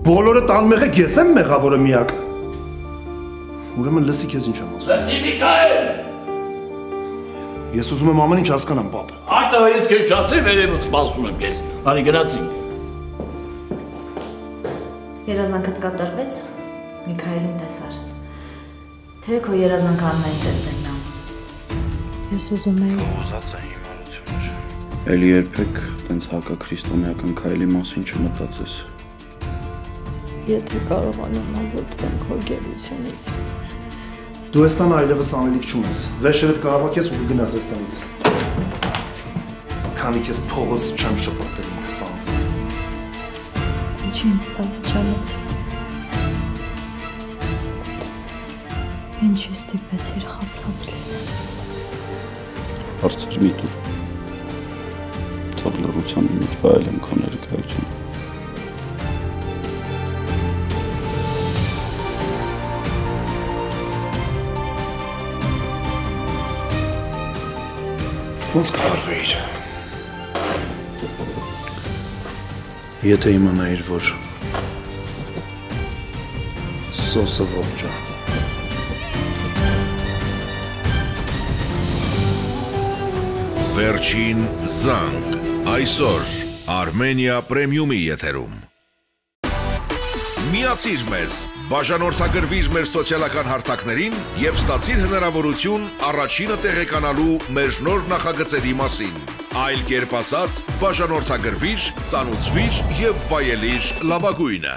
բոլորը տան մեղեք, ես եմ մեղավորը միակ։ Ուրեմն լսի քեզ ինչ եմ ասում։ Լսի Միքայել։ Ես ուզում եմ ամեն ինչ հասկանամ, պապ։ Այդտեղ ես քեզ չասի, վերևից սպասում եմ քեզ։ Արի գնացինք։ Երազանքդ կատարվեց, Միքայելին տեսար։ Թե քո երազանքը Աննային տեսնեն նա։ Ես ուզում եմ ուզած է հիմարություններ։ Էլի երբեք տենց հակաքրիստոնեական քայլի մասին չմտածես։ Եթե կարողանամ ազատվել քո գերությունից։ Դու էստան այլևս անելիք չունես։ Վերջերդ կհավաքես ու կգնաս էստանից։ Քանի քեզ փողոց չեմ շպրտել ինքս անձը։ Ինչի ինձ տալուչանեց։ Ինչի ստիպեցիր խաբված լինել։ Հարցեր մի տուր։ Թող լռության մեջ վայելեմ քո ներկայությունը։ Ոնց կվարվեիր։ Եթե իմանայիր, որ սոսը ողջ է։ Վերջին զանգ, այսօր Armenia Premium-ի եթերում։ Միացիր մեզ, բաժանորդագրվիր մեր սոցիալական հարթակներին և ստացիր հնարավորություն առաջինը տեղեկանալու մեր նոր նախագծերի մասին։ Այլ կերպ ասած, բաժանորդագրվիր, ծանուցվիր և վայելիր լավագույնը։